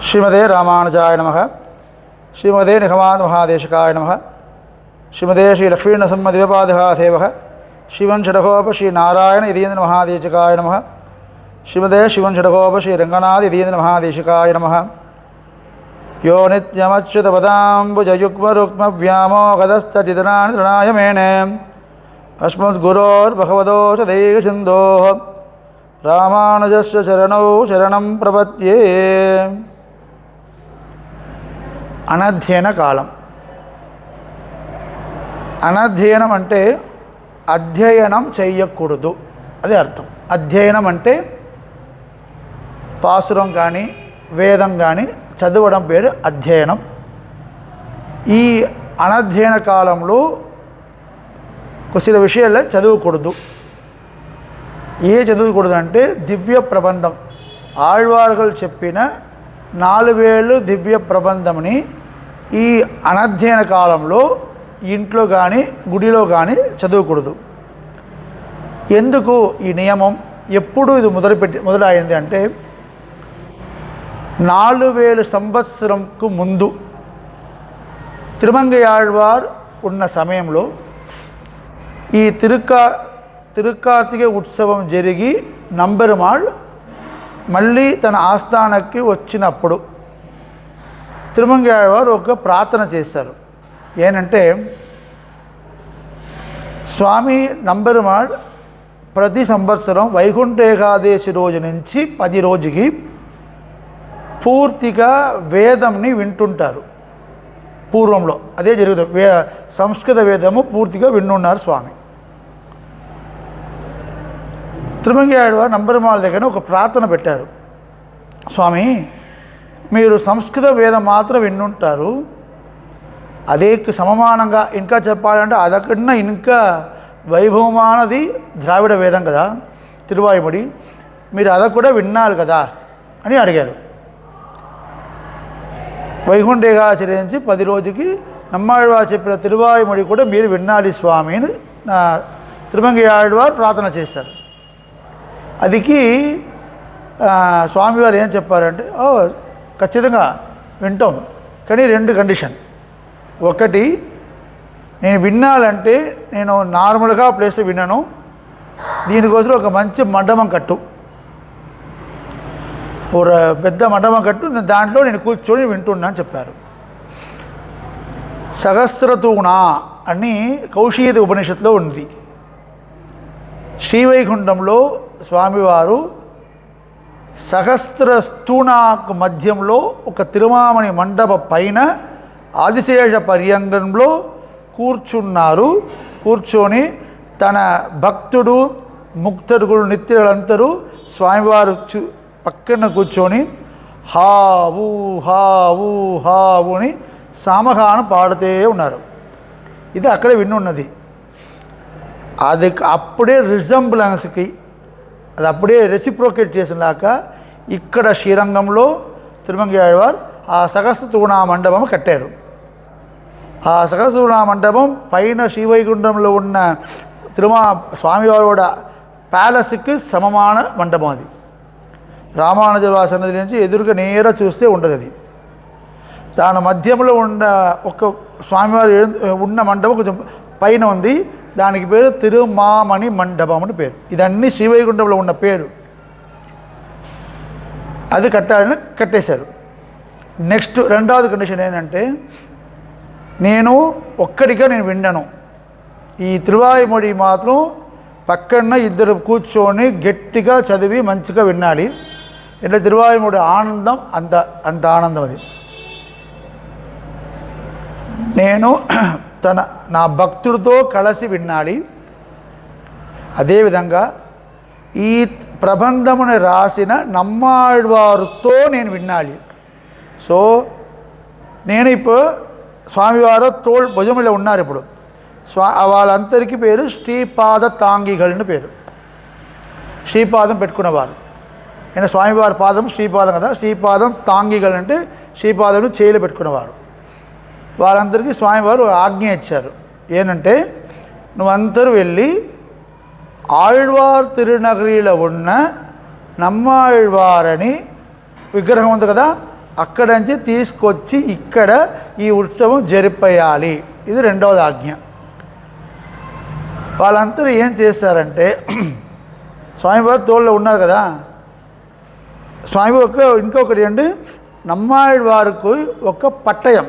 श्रीमते रामानुजाय नमः। श्रीमते निगमान्त महादेशिकाय नमः। श्रीमते श्री लक्ष्मीनरसिंहदेवपादः सेवः शिवन षडकोप श्री नारायण यतीन्द्र महादेशिकाय नमः। श्रीमते शिवन षडकोप श्री रंगनाथ यतीन्द्र महादेशिकाय नमः। यो नित्यमच्युतपदाम्बुजयुग्मरुक्मव्यामोहदस्तचितनानि तृणाय मेने अस्मद्गुरोर्भगवतोऽस्य दैकसिन्धोः रामानुजस्य चरणौ शरणं प्रपद्ये। అనధ్యయన కాలం. అనధ్యయనం అంటే అధ్యయనం చేయకూడదు, అదే అర్థం. అధ్యయనం అంటే పాసురం కానీ వేదం కానీ చదవడం పేరు అధ్యయనం. ఈ అనధ్యయన కాలంలో కొన్ని విషయాల్లో చదవకూడదు. చదవకూడదు అంటే దివ్య ప్రబంధం, ఆళ్వార్లు చెప్పిన 4000 దివ్య ప్రబంధంని ఈ అనధ్యయన కాలంలో ఇంట్లో కానీ గుడిలో కానీ చదవకూడదు. ఎందుకు ఈ నియమం, ఎప్పుడు ఇది మొదలైంది అంటే 4000 సంవత్సరంకు ముందు తిరుమంగయాళ్వార్ ఉన్న సమయంలో ఈ తిరుక్కార్తిక ఉత్సవం జరిగి నంబెరుమాళ్ మళ్ళీ తన ఆస్థానానికి వచ్చినప్పుడు తిరుమంగయాళ్వారు ఒక ప్రార్థన చేశారు. ఏనంటే, స్వామి నంబెరుమాళ్ ప్రతి సంవత్సరం వైకుంఠ ఏకాదశి రోజు నుంచి 10 రోజుకి పూర్తిగా వేదంని వింటుంటారు. పూర్వంలో అదే జరుగుతుంది. సంస్కృత వేదము పూర్తిగా వింటున్నారు స్వామి. తిరుమంగయాళ్వారు నంబెరుమాళ్ దగ్గర ఒక ప్రార్థన పెట్టారు. స్వామి, మీరు సంస్కృత వేదం మాత్రం విన్నుంటారు, అదే సమానంగా ఇంకా చెప్పాలంటే అదకన్నా ఇంకా వైభవమానది ద్రావిడ వేదం కదా తిరువాయుమొడి, మీరు అద కూడా విన్నారు కదా అని అడిగారు. వైకుంఠ ఏకాదశి నుంచి 10 రోజుకి నమ్మాళ్వారు చెప్పిన తిరువాయుమొడి కూడా మీరు విన్నాలి స్వామి అని తిరుమంగయాళ్వారు ప్రార్థన చేశారు. అదికి స్వామివారు ఏం చెప్పారంటే, ఖచ్చితంగా వింటాం, కానీ 2 కండిషన్. ఒకటి, నేను వినాలంటే నేను నార్మల్గా ప్లేస్లో విన్నాను, దీనికోసం ఒక మంచి మండపం కట్టు, ఒక పెద్ద మండపం కట్టు, దాంట్లో నేను కూర్చొని వింటున్నా అని చెప్పారు. సహస్రతూణ అని కౌశీద ఉపనిషత్తులో ఉంది. శ్రీవైకుంఠంలో స్వామివారు సహస్రస్తూణకు మధ్యంలో ఒక తిరుమామణి మండప పైన ఆదిశేష పర్యంగంలో కూర్చున్నారు. కూర్చొని తన భక్తుడు ముక్తడుగులు నిత్యులందరూ స్వామివారు పక్కన కూర్చొని హావు హావు హావు అని సామగానం పాడుతూ ఉన్నారు. ఇది అక్కడే విన్నున్నది. అది అప్పుడే రిజంబ్లెన్స్కి, అది అప్పుడే రెసిప్రోకేట్ చేసినాక ఇక్కడ శ్రీరంగంలో తిరుమంగయాళ్వారు ఆ సహస్రతూణ మండపం కట్టారు. ఆ సహస్రతూణ మండపం పైన శ్రీవైకుంఠంలో ఉన్న స్వామివారు కూడా ప్యాలెస్కి సమమాన మండపం. అది రామానుజవారి సన్నిధి నుంచి ఎదురుగా నేర చూస్తే ఉండదు. అది దాని మధ్యంలో ఉన్న ఒక స్వామివారు ఉన్న మండపం కొంచెం పైన ఉంది, దానికి పేరు తిరుమామణి మండపం అని పేరు. ఇదన్నీ శ్రీవైకుంఠంలో ఉన్న పేరు. అది కట్టాలని కట్టేశారు. నెక్స్ట్ రెండవది కండిషన్ ఏంటంటే, నేను ఒక్కడిగా నేను విన్నాను, ఈ తిరువాయుమొడి మాత్రం పక్కన 2 కూర్చొని గట్టిగా చదివి మంచిగా వినాలి. ఇట్లా తిరువాయుమొడి ఆనందం అంత ఆనందం. అది నేను నా భక్తుడితో కలిసి వినాలి. అదేవిధంగా ఈ ప్రబంధముని రాసిన నమ్మాళ్వారుతో నేను వినాలి. సో నేను ఇప్పుడు స్వామివారు భుజములో ఉన్నారు. ఇప్పుడు వాళ్ళందరికీ పేరు శ్రీపాద తాంగిగల్ని పేరు. శ్రీపాదం పెట్టుకున్నవారు. నేను స్వామివారి పాదం శ్రీపాదం కదా, శ్రీపాదం తాంగిగల్ అంటే శ్రీపాదం చేయిలో పెట్టుకున్నవారు. వారందరికీ స్వామివారు ఆజ్ఞ ఇచ్చారు. ఏంటంటే, నువ్వందరూ వెళ్ళి ఆళ్వార్ తిరునగరిలో ఉన్న నమ్మాళ్వారని విగ్రహం ఉంది కదా, అక్కడి నుంచి తీసుకొచ్చి ఇక్కడ ఈ ఉత్సవం జరిపేయాలి. ఇది రెండవది ఆజ్ఞ. వాళ్ళందరూ ఏం చేస్తారంటే స్వామివారు తోళ్ళలో ఉన్నారు కదా, స్వామి ఇంకొకటి అంటే నమ్మాళ్ళ వారికి ఒక పట్టయం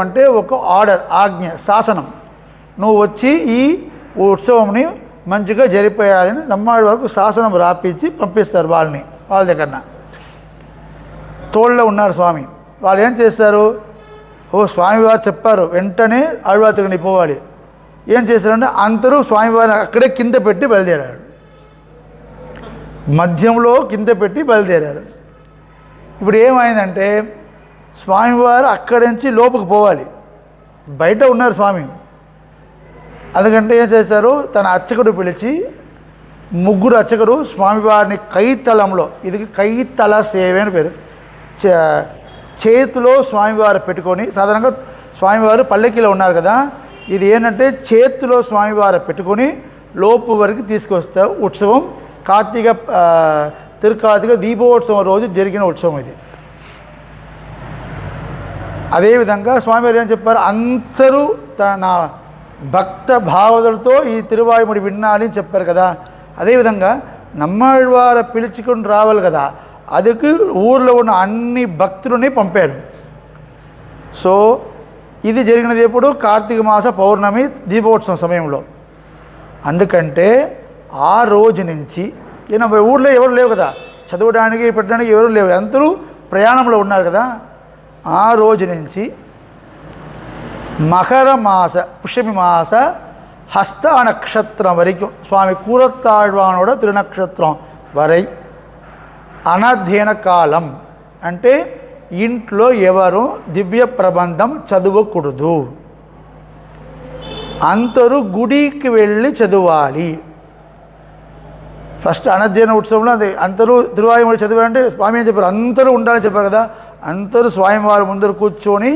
అంటే ఒక ఆర్డర్, ఆజ్ఞ, శాసనం, నువ్వు వచ్చి ఈ ఉత్సవంని మంచిగా జరిపేయాలని నమ్మాళ్ళ వరకు శాసనం రాపించి పంపిస్తారు వాళ్ళ దగ్గర. తోళ్ళలో ఉన్నారు స్వామి, వాళ్ళు ఏం చేస్తారు, స్వామివారు చెప్పారు వెంటనే ఆళ్వాతిని పోవాలి. ఏం చేశారంటే అందరూ స్వామివారిని అక్కడే కింద పెట్టి బయలుదేరారు, మధ్యంలో కింద పెట్టి బయలుదేరారు. ఇప్పుడు ఏమైందంటే స్వామివారు అక్కడి నుంచి లోపలికి పోవాలి, బయట ఉన్నారు స్వామి. అందుకంటే ఏం చేశారు, తన అర్చకుడు పిలిచి 3 అర్చకులు స్వామివారిని కైతలంలో, ఇది కైతల సేవ అని పేరు, చేతిలో స్వామివారు పెట్టుకొని, సాధారణంగా స్వామివారు పల్లెకిలో ఉన్నారు కదా, ఇది ఏంటంటే చేతిలో స్వామివారు పెట్టుకొని లోపు వరకు తీసుకొస్తారు. ఉత్సవం తిరుకార్తీక దీపోత్సవం రోజు జరిగిన ఉత్సవం ఇది. అదేవిధంగా స్వామివారు ఏం చెప్పారు, అందరూ తన భక్త భావనలతో ఈ తిరువాయుముడి వినాలని చెప్పారు కదా. అదేవిధంగా నమ్మాళ్ళవారు పిలుచుకొని రావాలి కదా, అదికి ఊర్లో ఉన్న అన్ని భక్తులని పంపారు. సో ఇది జరిగినది ఎప్పుడు, కార్తీక మాస పౌర్ణమి దీపోత్సవం సమయంలో. అందుకంటే ఆ రోజు నుంచి ఊళ్ళో ఎవరు లేవు కదా, చదవడానికి పెట్టడానికి ఎవరు లేవు, అందరూ ప్రయాణంలో ఉన్నారు కదా. ఆ రోజు నుంచి మకర మాస పుష్యమి మాస హస్త నక్షత్రం వరకు స్వామి కూరత్తాళ్వానోడ తిరునక్షత్రం వరై అనధ్యయన కాలం అంటే ఇంట్లో ఎవరు దివ్య ప్రబంధం చదవకూడదు, అందరూ గుడికి వెళ్ళి చదవాలి. ఫస్ట్ అనధ్యయన ఉత్సవంలో అది అందరూ తిరువాయుముడి చదివారంటే స్వామి ఏం చెప్పారు, అందరూ ఉండాలని చెప్పారు కదా, అందరూ స్వామివారి ముందర కూర్చొని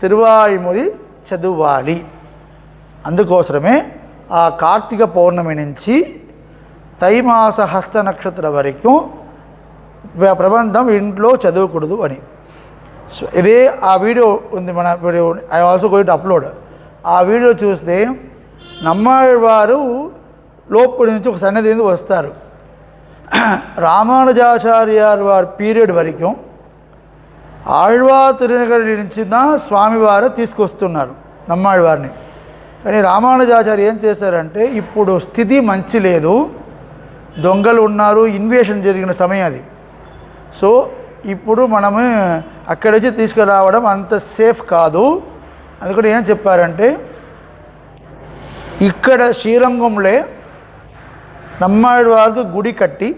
తిరువాయుముడి చదవాలి. అందుకోసమే ఆ కార్తీక పౌర్ణమి నుంచి తైమాస హస్త నక్షత్రం వరకు ప్రబంధం ఇంట్లో చదవకూడదు అని. ఇదే ఆ వీడియో ఉంది, మన video I also going to upload. ఆ వీడియో చూస్తే నమ్మాళ్ళవారు లోపలి నుంచి ఒక సన్నిధి వస్తారు. రామానుజాచార్యారు వారి పీరియడ్ వరకు ఆళ్వార్ తిరునగరి నుంచి స్వామివారు తీసుకొస్తున్నారు నమ్మాళ్ళవారిని. కానీ రామానుజాచార్య ఏం చేశారంటే, ఇప్పుడు స్థితి మంచి లేదు, దొంగలు ఉన్నారు, ఇన్వేషన్ జరిగిన సమయం అది. సో ఇప్పుడు మనము అక్కడి నుంచి తీసుకురావడం అంత సేఫ్ కాదు. అందుకని ఏం చెప్పారంటే, ఇక్కడ శ్రీరంగంలో నమ్మాళ్ళవారికి గుడి కట్టి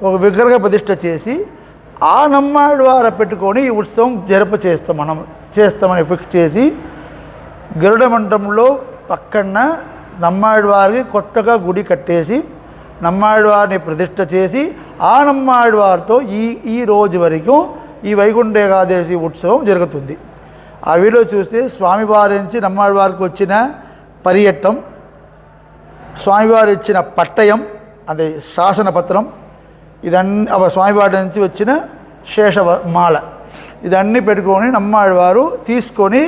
ఒక విగ్రహ ప్రతిష్ఠ చేసి ఆ నమ్మాళ్ళవారు పెట్టుకొని ఈ ఉత్సవం చేస్తామని ఫిక్స్ చేసి గరుడ మండపంలో పక్కన నమ్మాళ్ళవారికి కొత్తగా గుడి కట్టేసి నమ్మాళ్ళవారిని ప్రతిష్ఠ చేసి ఆ నమ్మాళ్ళవారితో ఈ రోజు వరకు ఈ వైకుంఠ ఏకాదశి ఉత్సవం జరుగుతుంది. ఆ వీడియో చూస్తే స్వామివారి నుంచి నమ్మాళ్ళవారికి వచ్చిన పర్యటం, స్వామివారు ఇచ్చిన పట్టయం అదే శాసనపత్రం, ఇదన్నీ స్వామివారి నుంచి వచ్చిన శేషమాల, ఇదన్నీ పెట్టుకొని నమ్మాళ్ళవారు తీసుకొని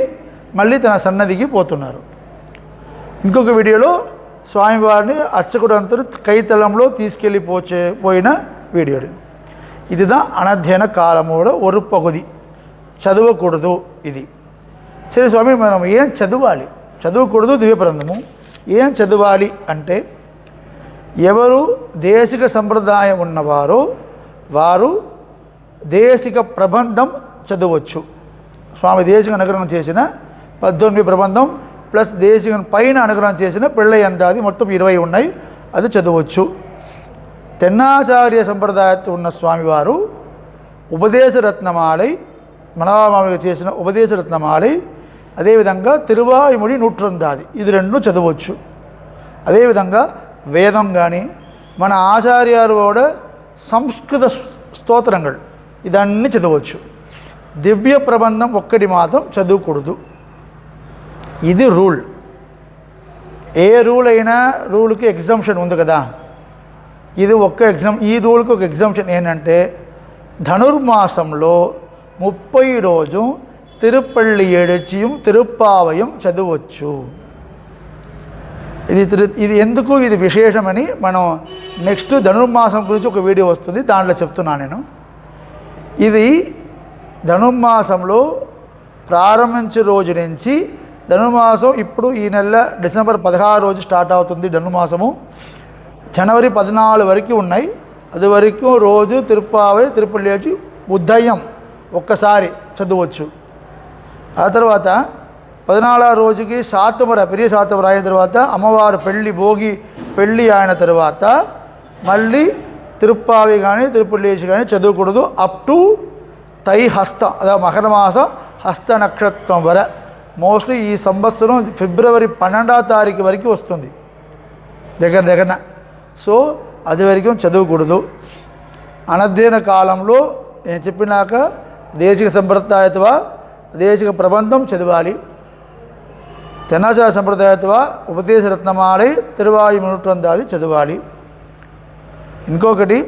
మళ్ళీ తన సన్నదికి పోతున్నారు. ఇంకొక వీడియోలో స్వామివారిని అర్చకుడు అంతరు కైతలంలో పోయిన వీడియో. இதுதான் అనధ్యయన కాలమోడ ஒரு పగుది, చదవకూడదు ఇది. సరే స్వామి, మనం ఏం చదవాలి? చదవకూడదు దివ్య ప్రబంధము. ఏం చదవాలి అంటే, ఎవరు దేశిక సంప్రదాయం ఉన్నవారో వారు దేశిక ప్రబంధం చదవచ్చు. స్వామి దేశిక అనుగ్రహం చేసిన 18 ప్రబంధం ప్లస్ దేశిక పైన అనుగ్రహం చేసిన పిళ్ళయంతాది మొత్తం 20 ఉన్నాయి, అది చదవచ్చు. తెన్నాచార్య సంప్రదాయతో ఉన్న స్వామివారు ఉపదేశరత్నమాలై, మనవామాలుగా చేసిన ఉపదేశరత్నమాలై, అదేవిధంగా తిరువాయుముడి 109 ఇది 2 చదవచ్చు. అదేవిధంగా వేదం కానీ మన ఆచార్యారు కూడా సంస్కృత స్తోత్రంగళ్ ఇదన్నీ చదవచ్చు. దివ్య ప్రబంధం ఒక్కటి మాత్రం చదవకూడదు. ఇది రూల్. ఏ రూల్ అయినా రూల్కి ఎగ్జంప్షన్ ఉంది కదా, ఇది ఈ రూల్కి ఒక ఎగ్జంప్షన్ ఏంటంటే, ధనుర్మాసంలో 30 రోజు తిరుపల్లి ఎడచియం తిరుప్పావయం చదవచ్చు. ఇది ఎందుకు ఇది విశేషమని మనం నెక్స్ట్ ధనుర్మాసం గురించి ఒక వీడియో వస్తుంది, దాంట్లో చెప్తున్నాను నేను. ఇది ధనుర్మాసంలో ప్రారంభించే రోజు నుంచి ధనుర్మాసం ఇప్పుడు ఈ నెల డిసెంబర్ 16 రోజు స్టార్ట్ అవుతుంది ధనుర్మాసము. జనవరి 14 వరకు ఉన్నాయి. అది వరకు రోజు తిరుప్పావై తిరుపల్లి వచ్చి ఉదయం ఒక్కసారి చదవచ్చు. ఆ తర్వాత 14వ రోజుకి శాతమర పెరియ శాతమర అయిన తర్వాత అమ్మవారు భోగి పెళ్ళి అయిన తర్వాత మళ్ళీ తిరుప్పావి కానీ తిరుపల్లేసి కానీ చదవకూడదు. అప్ టు తై హస్త అదే మకర మాస హస్త నక్షత్రం వర. మోస్ట్లీ ఈ సంవత్సరం ఫిబ్రవరి 12వ తారీఖు వరకు వస్తుంది దగ్గర. సో అది వరకు చదవకూడదు. అనధ్యయన కాలంలో నేను చెప్పినాక దేశిక సంప్రదాయత్వ దేశిక ప్రబంధం చదవాలి. తెనాచార సంప్రదాయత్వ ఉపదేశ రత్నమాలై తిరువాయి మునుట్రందాది చదవాలి. ఇంకొకటి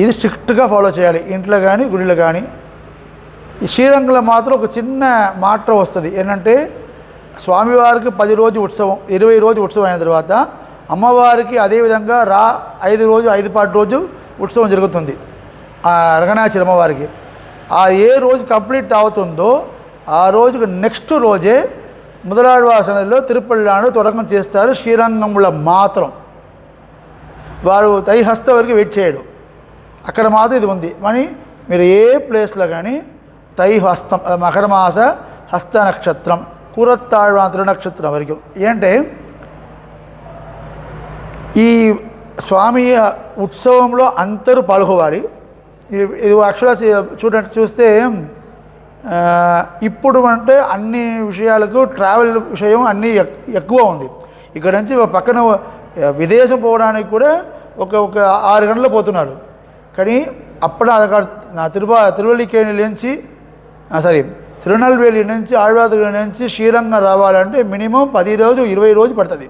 ఇది స్ట్రిక్ట్గా ఫాలో చేయాలి ఇంట్లో కానీ గుడిలో కానీ. ఈ శ్రీరంగంలో మాత్రం ఒక చిన్న మాట వస్తుంది ఏంటంటే స్వామివారికి 10 రోజు ఉత్సవం 20 రోజు ఉత్సవం అయిన తర్వాత అమ్మవారికి అదేవిధంగా 5 పాటు రోజు ఉత్సవం జరుగుతుంది రంగనాథ అమ్మవారికి. ఆ ఏ రోజు కంప్లీట్ అవుతుందో ఆ రోజుకు నెక్స్ట్ రోజే ముదలాడవాసనలో తిరుపల్లిలో తొడకం చేస్తారు. శ్రీరంగంలో మాత్రం వారు తైహస్త వరకు వెయిట్ చేయడు, అక్కడ మాత్రం ఇది ఉంది. మరి మీరు ఏ ప్లేస్లో కానీ తైహస్తం మకర మాస హస్త నక్షత్రం కూరత్తాళ్వాంతర నక్షత్రం వరకు ఏంటంటే ఈ స్వామి ఉత్సవంలో అందరూ పాల్గొవాలి. ఇది యాక్చువల్గా చూస్తే ఇప్పుడు అంటే అన్ని విషయాలకు ట్రావెల్ విషయం అన్నీ ఎక్కువ ఉంది. ఇక్కడ నుంచి పక్కన విదేశం పోవడానికి కూడా ఒక 6 గంటలు పోతున్నారు. కానీ అప్పుడు తిరునల్వేలి నుంచి ఆళ్వాదుల నుంచి శ్రీరంగం రావాలంటే మినిమం 10 రోజు 20 రోజు పడుతుంది,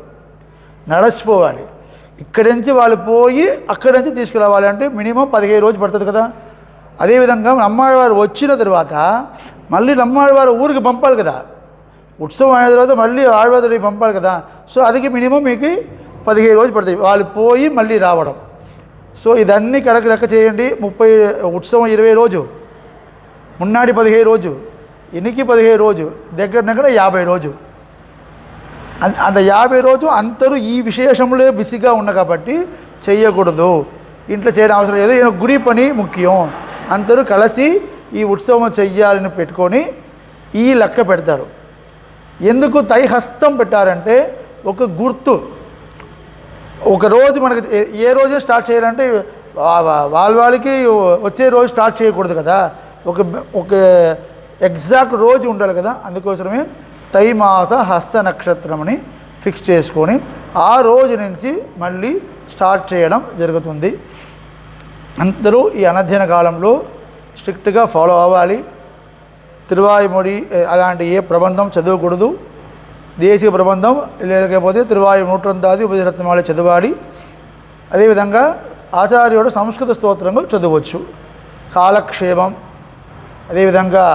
నడిచిపోవాలి. ఇక్కడి నుంచి వాళ్ళు పోయి అక్కడి నుంచి తీసుకురావాలి అంటే మినిమం 15 రోజు పడుతుంది కదా. అదేవిధంగా నమ్మాళ్ళవారు వచ్చిన తర్వాత మళ్ళీ నమ్మాళ్ళవారు ఊరికి పంపాలి కదా, ఉత్సవం అయిన తర్వాత మళ్ళీ ఆళ్వాదుడికి పంపాలి కదా. సో అది మినిమం మీకు 15 రోజు పడుతుంది వాళ్ళు పోయి మళ్ళీ రావడం. సో ఇదన్నీ కరెక్ట్ లెక్క చేయండి. ఉత్సవం 20 రోజు, మున్నాడి 15 రోజు, ఇనికి 15 రోజు, దగ్గర 50 రోజు. అంత 50 రోజు అందరూ ఈ విశేషంలో బిజీగా ఉన్న కాబట్టి చేయకూడదు, ఇంట్లో చేయడం అవసరం లేదు. ఈయన గుడి పని ముఖ్యం, అందరూ కలిసి ఈ ఉత్సవం చెయ్యాలని పెట్టుకొని ఈ లెక్క పెడతారు. ఎందుకు తైహస్తం పెట్టారంటే ఒక గుర్తు. ఒక రోజు మనకి ఏ రోజు స్టార్ట్ చేయాలంటే వాళ్ళకి వచ్చే రోజు స్టార్ట్ చేయకూడదు కదా, ఒక ఎగ్జాక్ట్ రోజు ఉండాలి కదా. అందుకోసమే తైమాస హస్త నక్షత్రంని ఫిక్స్ చేసుకొని ఆ రోజు నుంచి మళ్ళీ స్టార్ట్ చేయడం జరుగుతుంది. అందరూ ఈ అనధ్యయన కాలంలో స్ట్రిక్ట్గా ఫాలో అవ్వాలి. తిరువాయుమొడి అలాంటి ఏ ప్రబంధం చదవకూడదు. దేశీయ ప్రబంధం లేకపోతే తిరువాయు నూట్రందాది ఉపదేశరత్నమాల చదవాలి. అదేవిధంగా ఆచార్యుడు సంస్కృత స్తోత్రములు చదవచ్చు. కాలక్షేమం అదేవిధంగా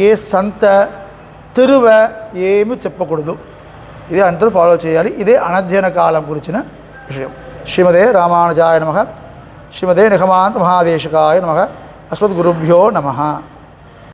ఏ సంత తిరువ ఏమి చెప్పకూడదు. ఇది అందరూ ఫాలో చేయాలి. ఇదే అనధ్యయన కాలం గురించిన విషయం. శ్రీమదే రామానుజాయ నమః. శ్రీమదే నిగమాంత మహాదేశికాయ నమః. అస్మద్గురుభ్యో నమః.